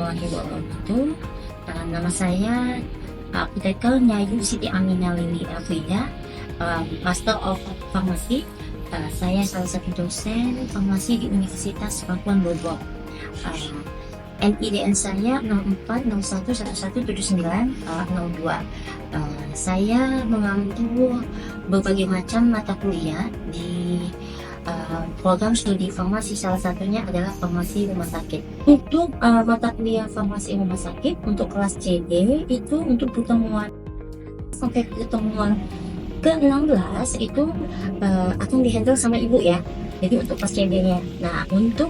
warahmatullahi wabarakatuh. Nama saya Apoteker Nyayu Siti Aminah Lili Elfrida, Master of Pharmacy. Saya salah satu dosen farmasi di Universitas Pakuan Bogor. NIDN saya 0401117902. Saya mengambil berbagai macam mata kuliah di program studi farmasi, salah satunya adalah farmasi rumah sakit. Untuk mata kuliah farmasi rumah sakit untuk kelas CD itu untuk pertemuan sampai pertemuan ke-16 itu akan dihandle sama ibu ya. Jadi untuk kelas CD-nya. Nah, untuk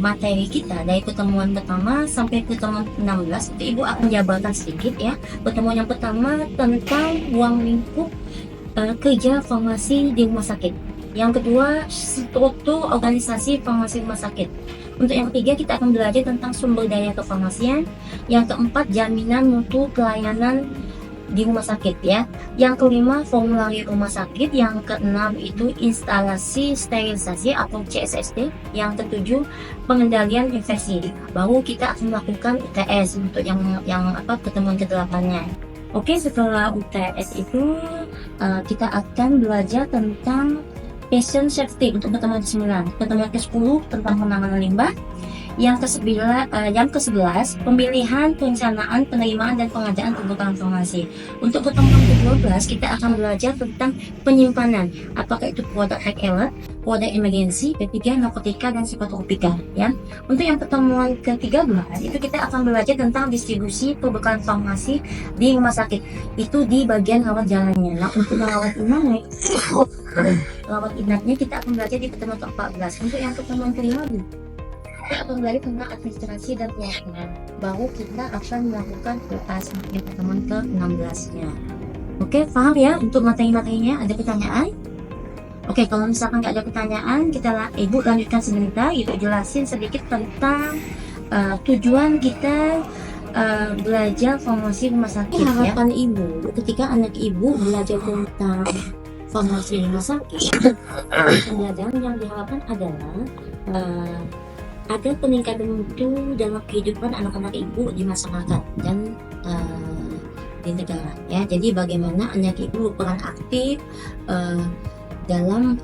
materi kita dari pertemuan pertama sampai pertemuan 16 itu ibu akan jabarkan sedikit ya. Pertemuan yang pertama tentang ruang lingkup kerja farmasi di rumah sakit. Yang kedua, struktur organisasi farmasi rumah sakit. Untuk yang ketiga, kita akan belajar tentang sumber daya kefarmasian. Yang keempat, jaminan mutu pelayanan di rumah sakit ya. Yang kelima, formulir rumah sakit. Yang keenam itu instalasi sterilisasi atau CSST. Yang ketujuh, pengendalian infeksi. Baru kita akan melakukan UTS untuk yang pertemuan ke-8-nya. Oke, setelah UTS itu kita akan belajar tentang patient safety untuk pertemuan ke-9. Pertemuan ke-10 tentang penanganan limbah. Yang ke-11 pemilihan, perencanaan, penerimaan dan pengadaan kebutuhan farmasi. Untuk pertemuan ke-12 kita akan belajar tentang penyimpanan, apakah itu produk high alert, produk emergency, P3, narkotika dan psikotropika ya. Untuk yang pertemuan ke-13 itu kita akan belajar tentang distribusi perbekalan farmasi di rumah sakit. Itu di bagian rawat jalannya. Nah, untuk rawat inapnya kita akan belajar di pertemuan ke-14. Untuk yang pertemuan ke-15 kita akan belajar tentang administrasi dan pelayanan. Baru kita akan melakukan UAS di pertemuan ke-16-nya. Oke, paham ya untuk materi-materinya? Ada pertanyaan? Oke, kalau misalkan nggak ada pertanyaan, Ibu lanjutkan sebentar. Ibu jelasin sedikit tentang tujuan kita belajar farmasi rumah sakit. Harapan Ibu ketika anak Ibu belajar tentang farmasi rumah sakit, pembelajaran yang diharapkan adalah ada peningkatan mutu dalam kehidupan anak-anak ibu di masyarakat dan di negara ya. Jadi bagaimana anak ibu berperan aktif dalam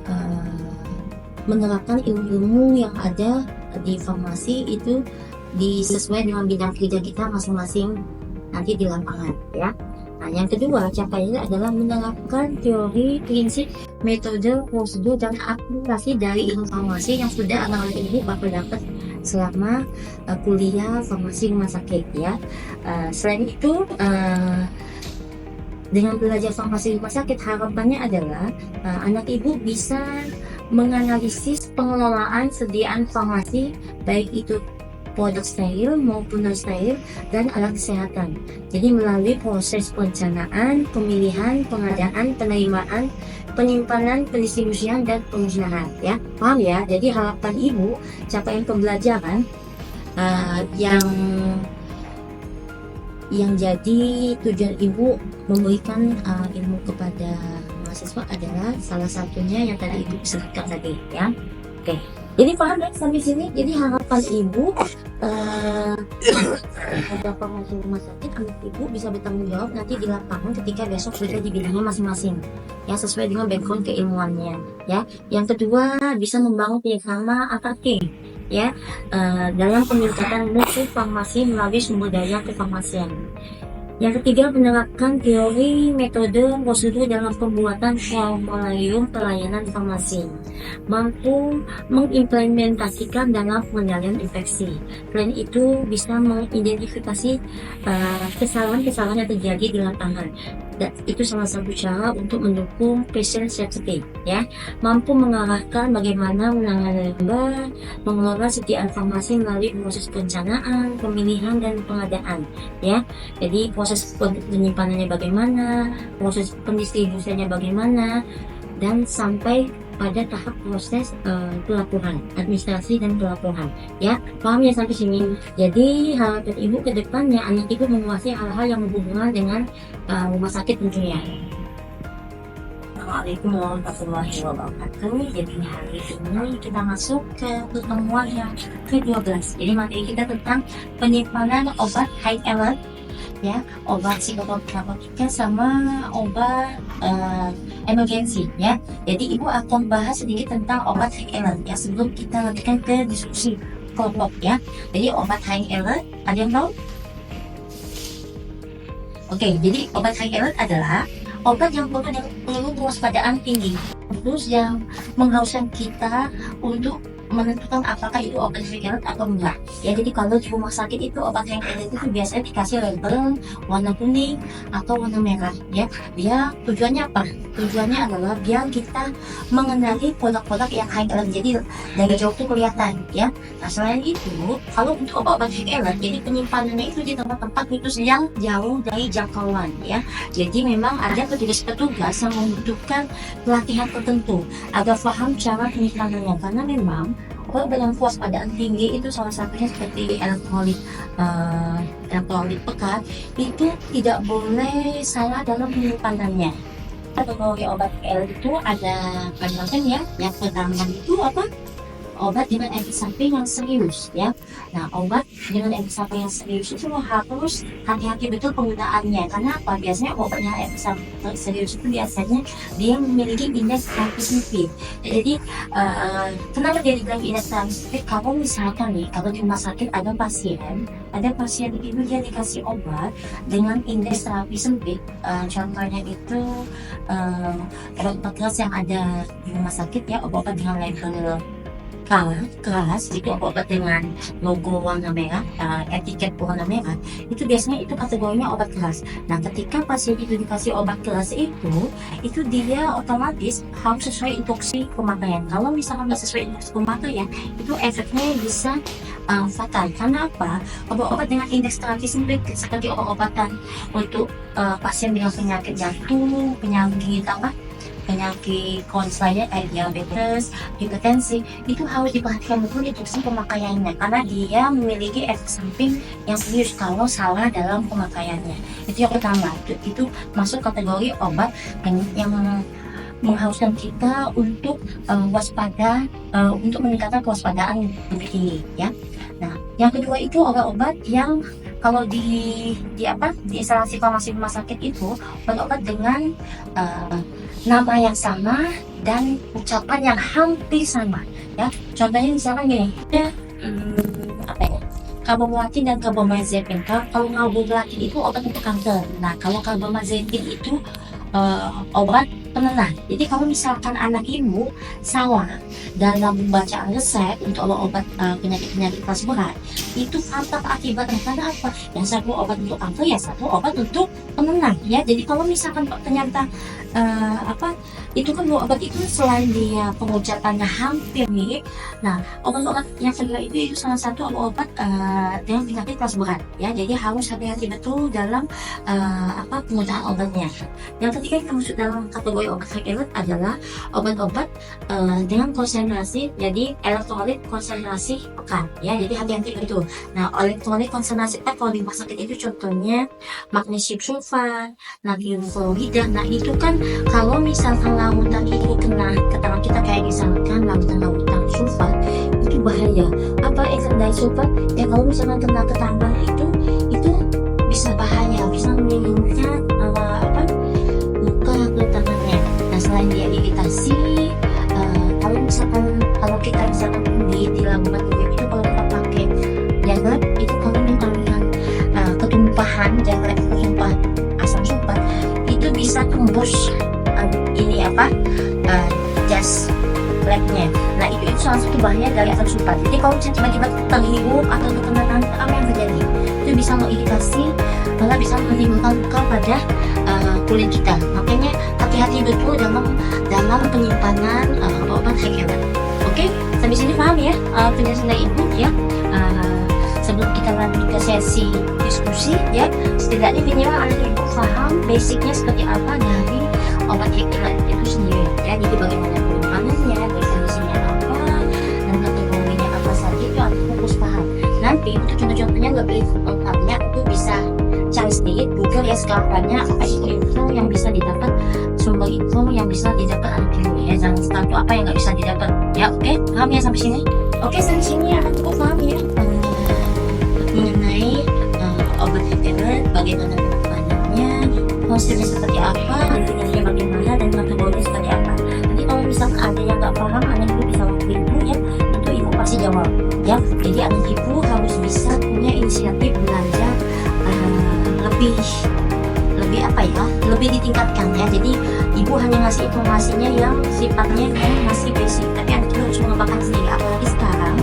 menerapkan ilmu-ilmu yang ada di farmasi itu sesuai dengan bidang kerja kita masing-masing nanti di lapangan ya. Nah, yang kedua capaiannya adalah menerapkan teori, prinsip, metode, prosedur, dan aplikasi dari ilmu farmasi yang sudah anak-anak ibu bakal dapat selama kuliah farmasi rumah sakit ya. Selain itu, dengan belajar farmasi rumah sakit harapannya adalah anak ibu bisa menganalisis pengelolaan sediaan farmasi baik itu produk steril maupun non steril dan alat kesehatan. Jadi melalui proses perencanaan, pemilihan, pengadaan, penerimaan, penyimpanan, pendistribusian dan pemusnahan ya. Paham ya? Jadi harapan ibu capaian pembelajaran yang jadi tujuan ibu memberikan ilmu kepada mahasiswa adalah salah satunya yang tadi ibu sebutkan tadi ya. Oke. Jadi paham ya sampai sini. Jadi harapan ibu pada farmasi rumah sakit anak ibu bisa bertanggung jawab nanti di lapangan ketika besok sudah di bidangnya masing-masing ya, sesuai dengan background keilmuannya ya. Yang kedua bisa membangun kerjasama antar tim ya dalam peningkatan mutu farmasi melalui sumber daya kefarmasian. Yang ketiga, menerapkan teori, metode, prosedur dalam pembuatan formulir pelayanan farmasi. Mampu mengimplementasikan dalam pengendalian infeksi. Selain itu, bisa mengidentifikasi kesalahan-kesalahan yang terjadi di lapangan. Dan itu salah satu cara untuk mendukung patient safety ya. Mampu mengarahkan bagaimana menangani limbah, mengelola sediaan farmasi melalui proses perencanaan, pemilihan dan pengadaan ya. Jadi proses penyimpanannya bagaimana, proses pendistribusiannya bagaimana, dan sampai pada tahap proses pelaporan, administrasi dan pelaporan ya. Paham ya sampai sini? Jadi harapan ibu ke depannya anak ibu menguasai hal-hal yang berhubungan dengan rumah sakit tentunya. Assalamualaikum warahmatullahi wabarakatuh. Jadi hari ini kita masuk ke pertemuan yang ke-12. Jadi materi kita tentang penyimpanan obat high alert, ya, obat psikotropika sama obat emergensi, ya. Jadi ibu akan bahas sedikit tentang obat high alert ya sebelum kita lanjutkan ke diskusi kelompok, ya. Jadi obat high alert, ada yang tahu? Oke, jadi obat high alert adalah obat yang perlu kewaspadaan tinggi, terus yang mengharuskan kita untuk menentukan apakah itu obat high alert atau enggak. Ya, jadi kalau di rumah sakit itu obat high alert itu biasanya dikasih label warna kuning atau warna merah, ya. Dia tujuannya apa? Tujuannya adalah biar kita mengenali produk-produk yang high alert, jadi dari jauh itu kelihatan, ya. Nah, selain itu, kalau untuk obat high alert, jadi penyimpanannya itu di tempat-tempat khusus yang jauh dari jangkauan, ya. Jadi memang ada petugas-petugas yang membutuhkan pelatihan tertentu agar paham cara penyimpanannya, karena memang obat dengan kewaspadaan tinggi itu salah satunya seperti elektrolit pekat itu tidak boleh salah dalam penyimpanannya. Kategori obat itu ada macam ya. Yang pertama itu apa? Obat dengan efek samping yang serius, ya. Nah, obat dengan efek samping yang serius itu harus hati-hati betul penggunaannya. Karena apa? Biasanya obat yang efek samping serius itu biasanya dia memiliki indeks transmisi. Jadi kenapa dia dibilang indeks transmisi? Kalau misalkan nih, kalau di rumah sakit ada pasien itu dia dikasih obat dengan indeks terapi sempit, contohnya itu obat keras yang ada di rumah sakit, ya, obat dengan label keras itu obat dengan logo warna merah, etiket warna merah, itu biasanya itu kategorinya obat keras. Nah, ketika pasien itu dikasih obat keras itu dia otomatis harus sesuai instruksi pemakaian. Kalau misalkan nggak sesuai instruksi pemakaian, itu efeknya bisa fatal. Karena apa? Obat-obat dengan indeks terapi sempit seperti obat-obatan untuk pasien dengan penyakit jantung, penyakit konselnya kayak diabetes, hipertensi, itu harus diperhatikan betul instruksi pemakaiannya karena dia memiliki efek samping yang serius kalau salah dalam pemakaiannya. Itu yang pertama, itu masuk kategori obat yang mengharuskan kita untuk waspada, untuk meningkatkan kewaspadaan lebih tinggi, ya. Nah, yang kedua itu obat-obat yang kalau di instalasi farmasi rumah sakit itu obat-obat dengan nama yang sama dan ucapan yang hampir sama, ya. Contohnya misalkan gini, ya, karbamazepin dan karbamazepin. Kalau karbamazepin itu obat untuk kanker. Nah, kalau karbamazepin itu obat penenang. Jadi kalau misalkan anak ibu salah dalam membaca resep untuk obat penyakit kelas berat, itu fatal akibatnya. Karena apa? Yang satu obat untuk kanker, yang satu obat untuk penenang, ya. Jadi kalau misalkan ternyata itu kan dua obat itu selain dia pengucapannya hampir mirip, nah obat-obat yang kedua itu salah satu obat dengan penyakit kelas berat, ya. Jadi harus hati-hati betul dalam penggunaan obatnya. Yang ketiga yang masuk dalam kategori obat high alert adalah obat-obat dengan konsentrasi, jadi elektrolit konsentrasi pekat, ya. Jadi hati-hati betul. Nah, elektrolit konsentrasi pekat kalau di rumah sakit itu contohnya magnesium sulfat, natrium klorida. Nah, itu kan kalau misalkan lautan itu kena ke tangan kita, kayak misalkan lautan sulfat, itu bahaya. Apa efek dari sulfat? Ya, kalau misalkan kena ke tangan itu bisa bahaya, bisa menimbulkan luka ke tangannya. Nah, selain dia iritasi, kalau kita misalkan di labuan itu kalau kita pakai jaga itu, kalau menimbulkan ketumpahan asam sulfat, itu bisa tembus jas labnya. Nah, itu salah satu bahaya dari asam sulfat. Jadi kalau tiba-tiba terhirup atau terkena tangan, apa yang terjadi? Itu bisa mengiritasi, malah bisa menimbulkan luka pada kulit kita. Makanya hati-hati betul dalam penyimpanan obat high alert. Oke, sampai sini paham ya penjelasan dari ibu, ya. Sebelum kita lanjut ke sesi diskusi, ya, setidaknya minimal anak ibu paham basicnya seperti apa dari obat high alert itu sendiri, ya. Jadi bagaimana penyimpanannya, definisinya apa, dan kategorinya apa saja, itu anak ibu harus paham. Nanti untuk contoh-contohnya lebih lengkapnya itu bisa cari sedikit Google, ya. Sekarang banyak info yang bisa didapat, sumber info yang bisa bisa didapat anak ibu ya. Jangan sesuatu apa yang nggak bisa didapat ya. Oke, paham ya sampai sini? Oke, sampai sini aku paham ya mengenai obat heparin, bagaimana penanganannya, hasilnya seperti apa, hasilnya bagaimana, dan metodologi seperti apa. Nanti kalau misalkan ada yang nggak paham, anak ibu bisa waktu ibu ya, itu ibu pasti jawab ya. Jadi anak ibu harus bisa punya inisiatif belanja lebih apa ya, lebih ditingkatkan ya. Jadi ibu hanya ngasih informasinya yang sifatnya yang masih basic, tapi anak ibu harus mengembangkan sendiri. Apalagi sekarang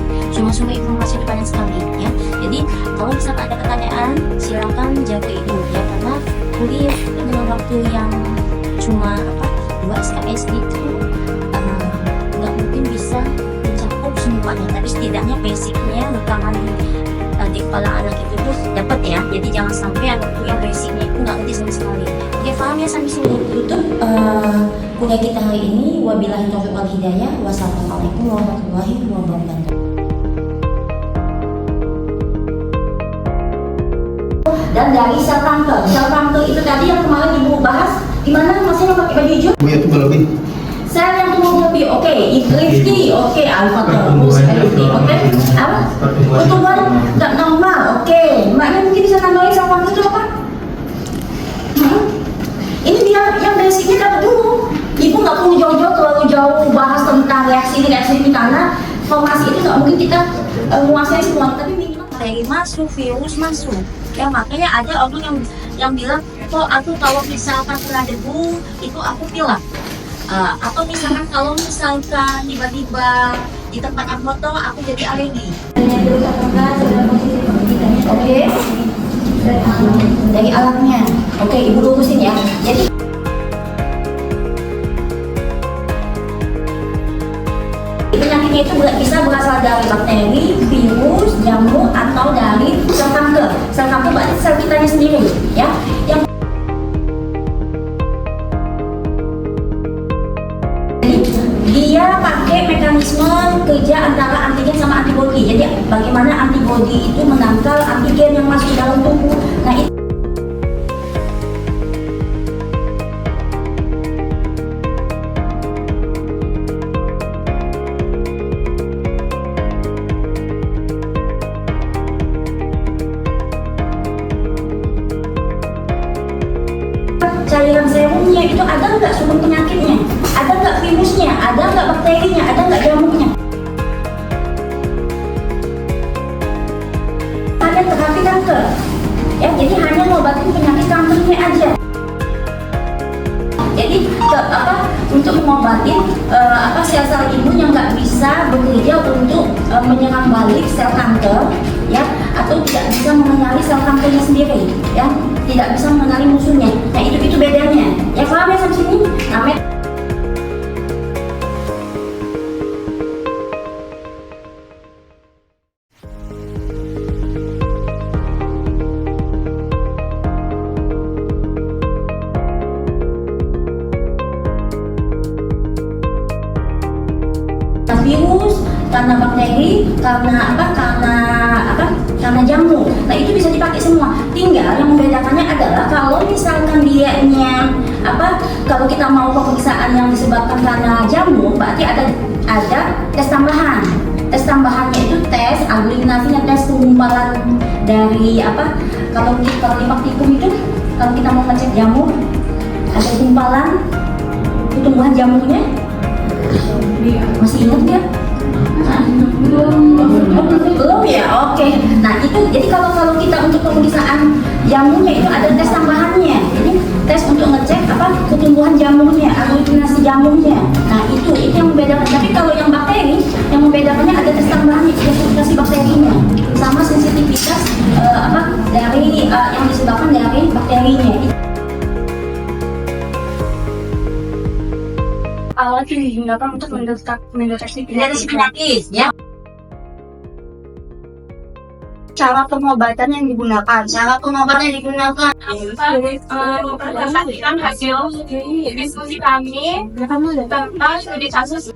semua informasi itu banyak sekali ya. Jadi kalau misalkan ada pertanyaan, silakan jaga ibu ya, karena kuliah itu dengan waktu yang cuma 2 SKS itu nggak mungkin bisa mencakup semuanya, tapi setidaknya basicnya rekaman di kepala anak itu tuh dapat ya. Jadi jangan sampai anak itu yang basicnya itu nggak ngerti sama sekali. Oke, paham ya sampai sini? Tutup kuliah kita hari ini. Wabillahi taufiq wal hidayah. Wassalamualaikum warahmatullahi wabarakatuh. Dan dari sel kanker itu tadi yang kemarin ibu bahas, gimana masih pakai baju hijau? Oh ya, itu lebih. Sel yang tumbuh lebih, oke, Rifki, oke, alfa terus, Rifki, oke, apa? Pertumbuhan nggak normal, oke, maknya mungkin bisa nambahin sel kanker itu apa? Ini biar yang basicnya dapat dulu. Ibu nggak perlu terlalu jauh bahas tentang reaksi ini karena formasi itu nggak mungkin kita menguasai semua, tapi minimal bakteri masuk, virus masuk. Ya makanya ada orang yang bilang, kok aku kalau misalkan kena debu itu aku pilek. Atau misalkan kalau misalkan tiba-tiba di tempat yang kotor aku jadi alergi. Oke. Dari alatnya. Oke, ibu lurusin ya. Jadi penyakitnya itu bisa berasal dari bakteri, virus, jamur, atau dari sel kanker. Sel kanker berarti sel kitanya sendiri, ya. Yang dia pakai mekanisme kerja antara antigen sama antibodi. Jadi bagaimana antibodi itu menangkal antigen yang masuk ke dalam tubuh. Nah, itu cairan serumnya itu ada nggak sumber penyakitnya, ada nggak virusnya, ada nggak bakterinya, ada nggak jamurnya. Ada terapi kanker, ya. Jadi hanya ngobatin penyakit kankernya aja. Jadi untuk mengobatin sel-sel imun yang nggak bisa bekerja untuk menyerang balik sel kanker, ya, atau tidak bisa mengenali sel kankernya sendiri, ya, tidak bisa mengenali musuhnya. Nah, itu bedanya. Ya, paham ya sampai sini? Namanya virus, karena bakteri, karena jamur. Nah, itu bisa dipakai semua. Tinggal yang membedakannya adalah kalau misalkan dianya kalau kita mau pemeriksaan yang disebabkan karena jamur, berarti ada tes tambahan. Tes tambahannya itu tes aglutinasinya, tes pengumpulan dari kalau di praktikum itu kalau kita mau ngecek jamur, ada gumpalan pertumbuhan jamurnya. Masih ingat nggak? Belum ya, oke. Nah, itu jadi kalau kita untuk pemeriksaan jamurnya itu ada tes tambahannya. Jadi tes untuk ngecek pertumbuhan jamurnya, aglutinasi jamurnya. Nah, itu yang membedakan. Tapi kalau yang bakteri, yang membedakannya ada tes tambahannya, identifikasi bakterinya, sama sensitivitas dari yang disebabkan dari bakterinya. Alat yang digunakan untuk mendeteksi penyakit, ya. Cara pengobatan yang digunakan. Berdasarkan hasil diskusi kami tentang studi kasus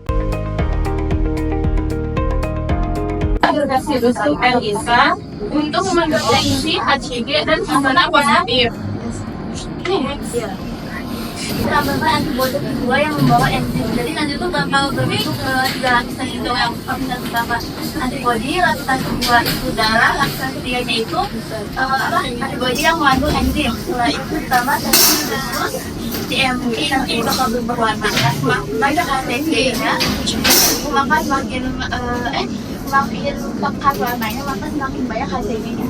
LISA untuk mendeteksi HIV dan corona positif. ditambahkan antibodi kedua yang membawa enzim. Jadi nanti tuh bakal berbentuk tiga lapisan itu, yang lapisan pertama antibodi, lapisan kedua itu darah, lapisan ketiganya itu antibodi yang mengandung enzim. Setelah itu ditambah terus TMP yang ini bakal berubah warna. Banyak ATC-nya, maka semakin pekat warnanya, maka semakin banyak HCG-nya.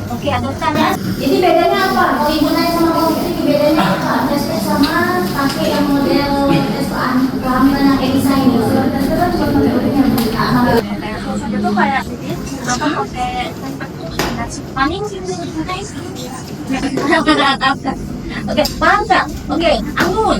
Oke, ada tanya. Jadi bedanya apa? Kalau ibu nanya sama kamu ini bedanya apa? Tes sama pakai yang model tes paham yang desain itu. Itu kayak apa pakai paling sih guys. Oke, paham nggak? Oke, anggun.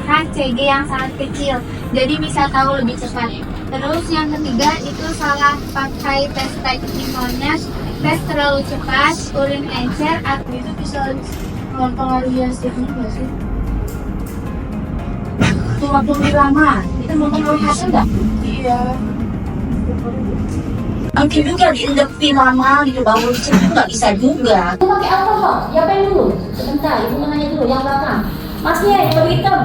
HCG yang sangat kecil, jadi bisa tahu lebih cepat. Terus yang ketiga itu salah pakai tes tekniknya, tes terlalu cepat, urin encer, atau itu bisa mempengaruhi hasilnya nggak sih? Waktu lebih lama, itu mempengaruhi hasil nggak? Iya. Mungkin juga diinjeksi lama gitu, bangun itu nggak bisa juga. Pakai alkohol, siapa yang dulu? Sebentar, ibu mau nanya dulu, yang belakang. Masnya yang warna hitam,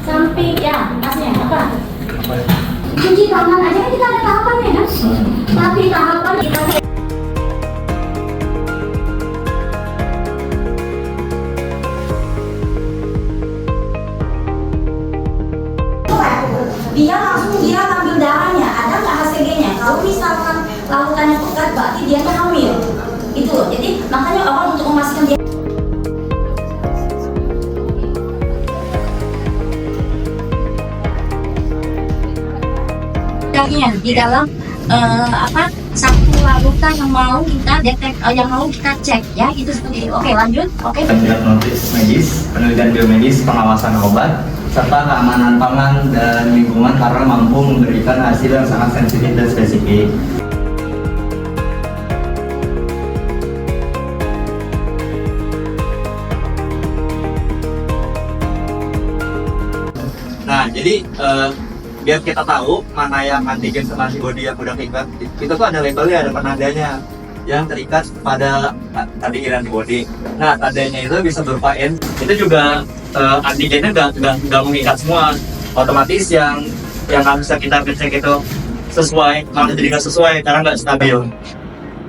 samping ya, masnya apa? Cuci tangan aja kan kita ada tahapannya kan? Tapi tahapan kita dia langsung ngambil darahnya, ada nggak HCG-nya? Kalau misalkan larutannya pekat, berarti dia hamil. Itu loh. Jadi makanya orang untuk memastikan dia Di dalam satu larutan yang mau kita yang mau kita cek ya, itu seperti itu. Oke, lanjut. Oke. Diagnosis medis, penelitian biomedis, pengawasan obat, serta keamanan pangan dan lingkungan karena mampu memberikan hasil yang sangat sensitif dan spesifik. Nah, jadi biar kita tahu mana yang antigen sama antibody yang udah terikat, itu tuh ada labelnya, ada penandanya yang terikat pada antigen antibody. Nah, tandanya itu bisa berupa N. Itu juga antigennya nggak mengikat semua. Otomatis yang harusnya kita cek itu sesuai, malah jadi nggak sesuai karena nggak stabil.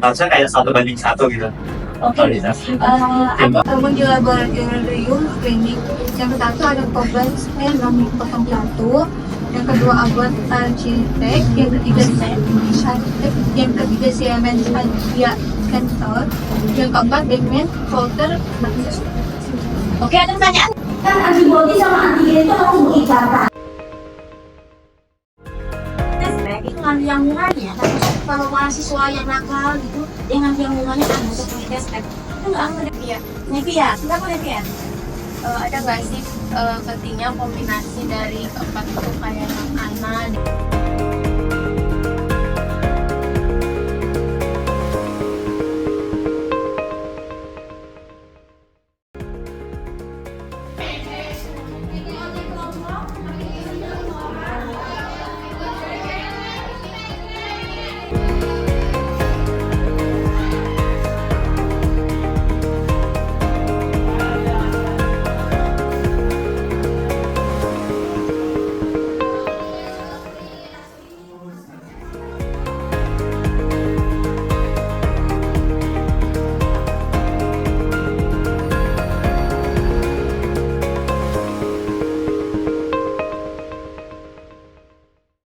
Harusnya kayak 1:1 gitu. Oke, ada temuan di laboratorium klinik. Yang pertama ada korban N601, yang kedua abuat Architek, yang ketiga yang ketiga Siemens Adia Cancer, yang keempat Beckman Folter. Oke, ada pertanyaan? kan antibody sama antigen itu harus berikatan. Itu ngambil yang murahnya, tapi kalau mahasiswa yang nakal gitu, dia ngambil yang murahnya kan untuk tes itu nggak ada ya. Nevia, nggak mau Nevia? Ada nggak sih pentingnya kombinasi dari keempat itu kayak makanan?